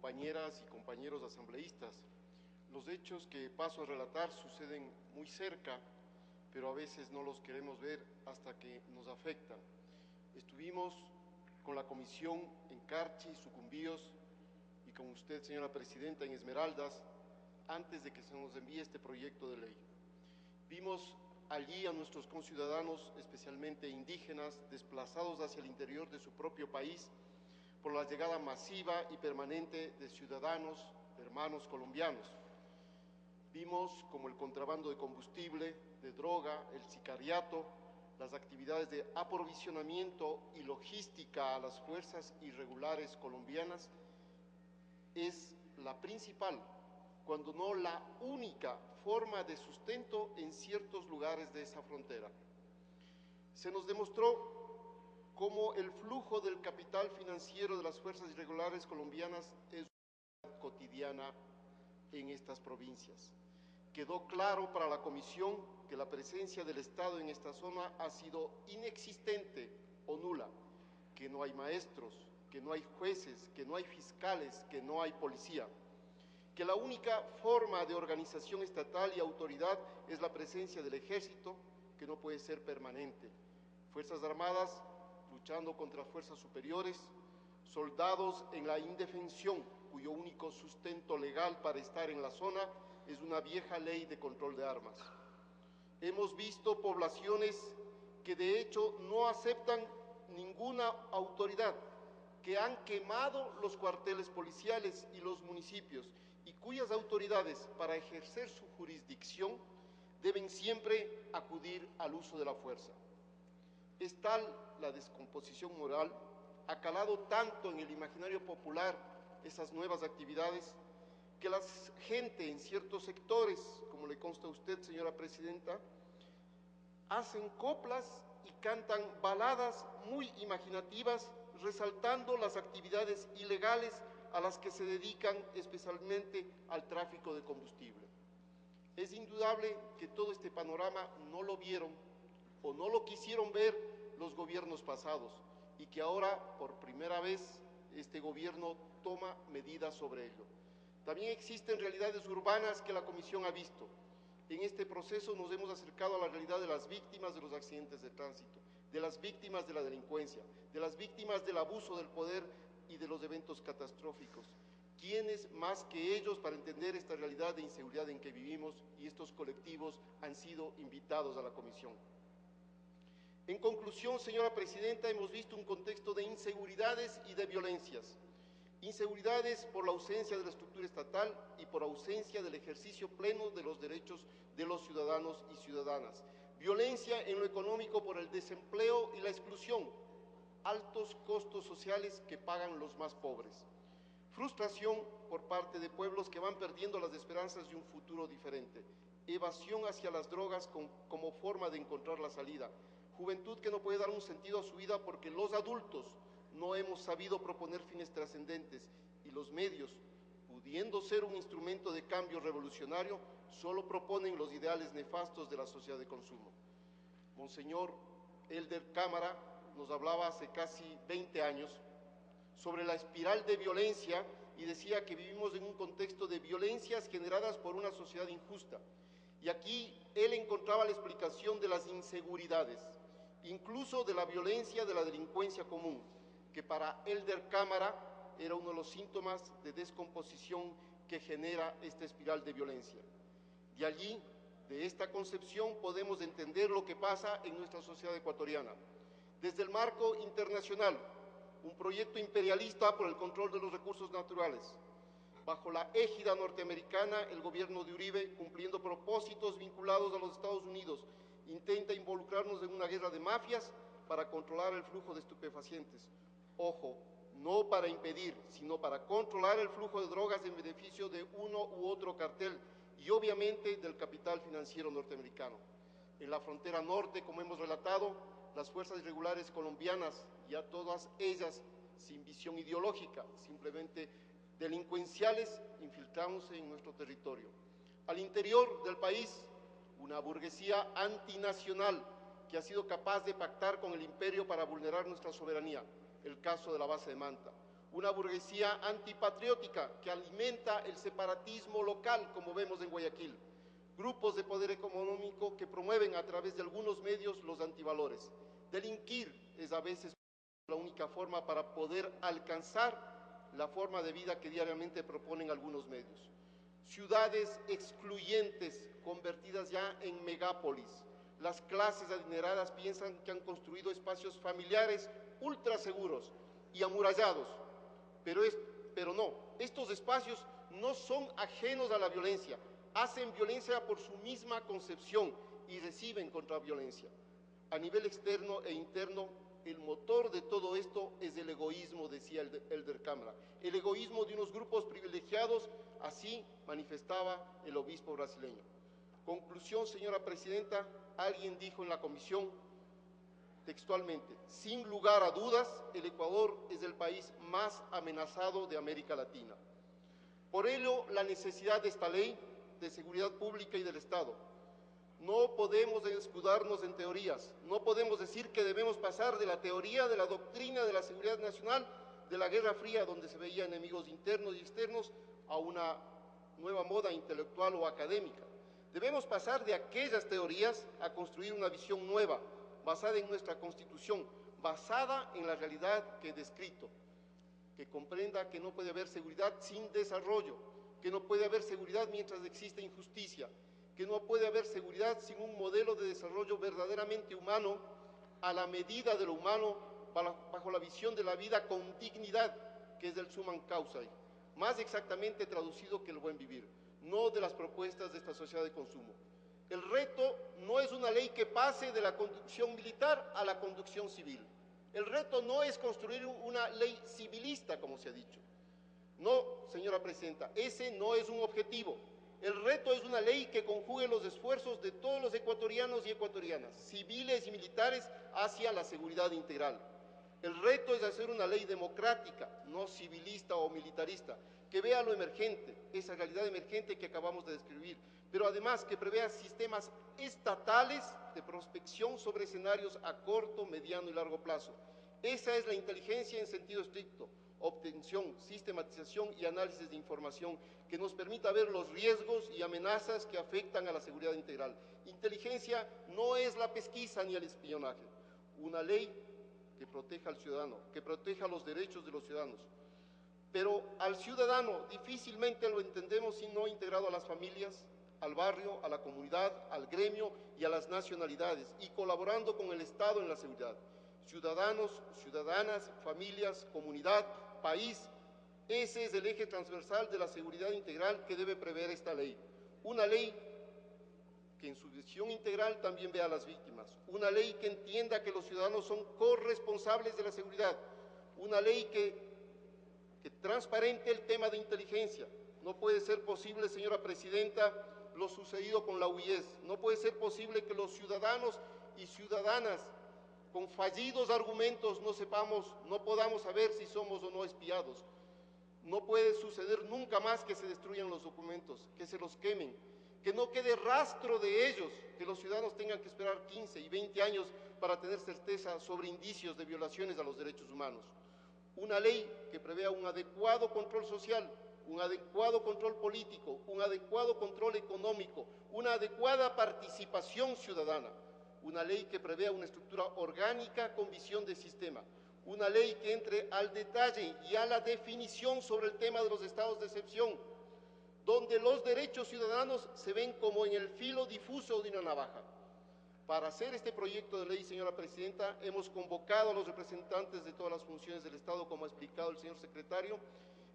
compañeras y compañeros asambleístas. Los hechos que paso a relatar suceden muy cerca, pero a veces no los queremos ver hasta que nos afectan. Estuvimos con la comisión en Carchi, Sucumbíos, y con usted, señora presidenta, en Esmeraldas, antes de que se nos envíe este proyecto de ley. Vimos allí a nuestros conciudadanos, especialmente indígenas, desplazados hacia el interior de su propio país por la llegada masiva y permanente de ciudadanos, hermanos colombianos. Vimos como el contrabando de combustible, de droga, el sicariato, las actividades de aprovisionamiento y logística a las fuerzas irregulares colombianas es la principal, cuando no la única forma de sustento en ciertos lugares de esa frontera. Se nos demostró cómo el flujo del capital financiero de las fuerzas irregulares colombianas es una cotidiana en estas provincias. Quedó claro para la comisión que la presencia del Estado en esta zona ha sido inexistente o nula, que no hay maestros, que no hay jueces, que no hay fiscales, que no hay policía, que la única forma de organización estatal y autoridad es la presencia del ejército, que no puede ser permanente, fuerzas armadas luchando contra fuerzas superiores, soldados en la indefensión, cuyo único sustento legal para estar en la zona es una vieja ley de control de armas. Hemos visto poblaciones que de hecho no aceptan ninguna autoridad, que han quemado los cuarteles policiales y los municipios y cuyas autoridades para ejercer su jurisdicción deben siempre acudir al uso de la fuerza. Es tal la descomposición moral, ha calado tanto en el imaginario popular esas nuevas actividades, que la gente en ciertos sectores, como le consta a usted, señora presidenta, hacen coplas y cantan baladas muy imaginativas, resaltando las actividades ilegales a las que se dedican, especialmente al tráfico de combustible. Es indudable que todo este panorama no lo vieron o no lo quisieron ver los gobiernos pasados y que ahora, por primera vez, este gobierno toma medidas sobre ello. También existen realidades urbanas que la Comisión ha visto. En este proceso nos hemos acercado a la realidad de las víctimas de los accidentes de tránsito, de las víctimas de la delincuencia, de las víctimas del abuso del poder y de los eventos catastróficos. ¿Quiénes más que ellos para entender esta realidad de inseguridad en que vivimos? Y estos colectivos han sido invitados a la Comisión. En conclusión, señora presidenta, hemos visto un contexto de inseguridades y de violencias. Inseguridades por la ausencia de la estructura estatal y por ausencia del ejercicio pleno de los derechos de los ciudadanos y ciudadanas. Violencia en lo económico por el desempleo y la exclusión. Altos costos sociales que pagan los más pobres. Frustración por parte de pueblos que van perdiendo las esperanzas de un futuro diferente. Evasión hacia las drogas como forma de encontrar la salida. Juventud que no puede dar un sentido a su vida porque los adultos no hemos sabido proponer fines trascendentes y los medios, pudiendo ser un instrumento de cambio revolucionario, solo proponen los ideales nefastos de la sociedad de consumo. Monseñor Elder Cámara nos hablaba hace casi 20 años sobre la espiral de violencia y decía que vivimos en un contexto de violencias generadas por una sociedad injusta. Y aquí él encontraba la explicación de las inseguridades, incluso de la violencia de la delincuencia común, que para Elder Cámara era uno de los síntomas de descomposición que genera esta espiral de violencia. De allí, de esta concepción, podemos entender lo que pasa en nuestra sociedad ecuatoriana. Desde el marco internacional, un proyecto imperialista por el control de los recursos naturales. Bajo la égida norteamericana, el gobierno de Uribe, cumpliendo propósitos vinculados a los Estados Unidos, intenta involucrarnos en una guerra de mafias para controlar el flujo de estupefacientes. Ojo, no para impedir, sino para controlar el flujo de drogas en beneficio de uno u otro cartel y obviamente del capital financiero norteamericano. En la frontera norte, como hemos relatado, las fuerzas irregulares colombianas, ya todas ellas sin visión ideológica, simplemente delincuenciales, infiltrándose en nuestro territorio. Al interior del país, una burguesía antinacional que ha sido capaz de pactar con el imperio para vulnerar nuestra soberanía, el caso de la base de Manta. una burguesía antipatriótica que alimenta el separatismo local, como vemos en Guayaquil, grupos de poder económico que promueven a través de algunos medios los antivalores. Delinquir es a veces la única forma para poder alcanzar la forma de vida que diariamente proponen algunos medios. Ciudades excluyentes convertidas ya en megápolis. Las clases adineradas piensan que han construido espacios familiares ultra seguros y amurallados, pero no, estos espacios no son ajenos a la violencia, hacen violencia por su misma concepción y reciben contraviolencia. A nivel externo e interno, el motor de todo esto es el egoísmo, decía Elder Câmara, el egoísmo de unos grupos privilegiados, así manifestaba el obispo brasileño. Conclusión, señora presidenta, alguien dijo en la comisión, textualmente, sin lugar a dudas, el Ecuador es el país más amenazado de América Latina. Por ello, la necesidad de esta ley de seguridad pública y del Estado. No podemos escudarnos en teorías, no podemos decir que debemos pasar de la teoría, de la doctrina de la seguridad nacional, de la Guerra Fría, donde se veían enemigos internos y externos, a una nueva moda intelectual o académica. Debemos pasar de aquellas teorías a construir una visión nueva, basada en nuestra Constitución, basada en la realidad que he descrito, que comprenda que no puede haber seguridad sin desarrollo, que no puede haber seguridad mientras existe injusticia, que no puede haber seguridad sin un modelo de desarrollo verdaderamente humano, a la medida de lo humano, bajo la visión de la vida con dignidad, que es el summum causae, más exactamente traducido que el buen vivir, no de las propuestas de esta sociedad de consumo. El reto no es una ley que pase de la conducción militar a la conducción civil. El reto no es construir una ley civilista, como se ha dicho. No, señora presidenta, ese no es un objetivo. El reto es una ley que conjugue los esfuerzos de todos los ecuatorianos y ecuatorianas, civiles y militares, hacia la seguridad integral. El reto es hacer una ley democrática, no civilista o militarista, que vea lo emergente, esa realidad emergente que acabamos de describir, pero además que prevea sistemas estatales de prospección sobre escenarios a corto, mediano y largo plazo. Esa es la inteligencia en sentido estricto, obtención, sistematización y análisis de información que nos permita ver los riesgos y amenazas que afectan a la seguridad integral. Inteligencia no es la pesquisa ni el espionaje. Una ley que proteja al ciudadano, que proteja los derechos de los ciudadanos. Pero al ciudadano difícilmente lo entendemos si no integrado a las familias, al barrio, a la comunidad, al gremio y a las nacionalidades, y colaborando con el Estado en la seguridad. Ciudadanos, ciudadanas, familias, comunidad, país, ese es el eje transversal de la seguridad integral que debe prever esta ley. Una ley que en su visión integral también vea a las víctimas, una ley que entienda que los ciudadanos son corresponsables de la seguridad, una ley que transparente el tema de inteligencia. No puede ser posible, señora presidenta, lo sucedido con la UIES, no puede ser posible que los ciudadanos y ciudadanas con fallidos argumentos no podamos saber si somos o no espiados. No puede suceder nunca más que se destruyan los documentos, que se los quemen, que no quede rastro de ellos, que los ciudadanos tengan que esperar 15 y 20 años para tener certeza sobre indicios de violaciones a los derechos humanos. Una ley que prevea un adecuado control social, un adecuado control político, un adecuado control económico, una adecuada participación ciudadana. Una ley que prevea una estructura orgánica con visión de sistema. Una ley que entre al detalle y a la definición sobre el tema de los estados de excepción, donde los derechos ciudadanos se ven como en el filo difuso de una navaja. Para hacer este proyecto de ley, señora presidenta, hemos convocado a los representantes de todas las funciones del Estado, como ha explicado el señor secretario.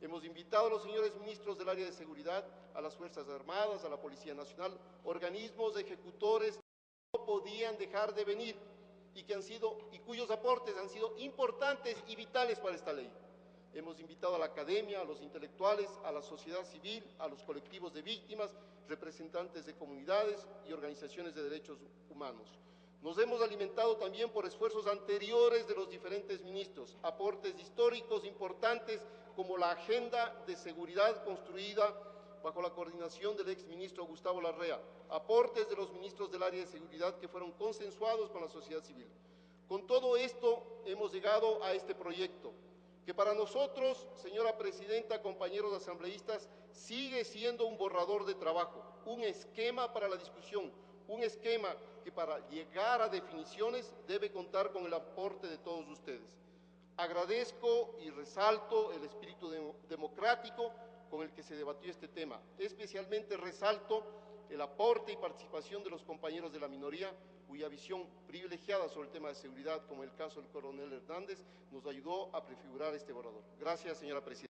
Hemos invitado a los señores ministros del área de seguridad, a las Fuerzas Armadas, a la Policía Nacional, organismos ejecutores que no podían dejar de venir y cuyos aportes han sido importantes y vitales para esta ley. Hemos invitado a la academia, a los intelectuales, a la sociedad civil, a los colectivos de víctimas, representantes de comunidades y organizaciones de derechos humanos. Nos hemos alimentado también por esfuerzos anteriores de los diferentes ministros, aportes históricos importantes como la agenda de seguridad construida bajo la coordinación del exministro Gustavo Larrea, aportes de los ministros del área de seguridad que fueron consensuados con la sociedad civil. Con todo esto hemos llegado a este proyecto, que para nosotros, señora presidenta, compañeros asambleístas, sigue siendo un borrador de trabajo, un esquema para la discusión, un esquema que para llegar a definiciones debe contar con el aporte de todos ustedes. Agradezco y resalto el espíritu democrático con el que se debatió este tema. Especialmente resalto el aporte y participación de los compañeros de la minoría, cuya visión privilegiada sobre el tema de seguridad, como el caso del coronel Hernández, nos ayudó a prefigurar este borrador. Gracias, señora presidenta.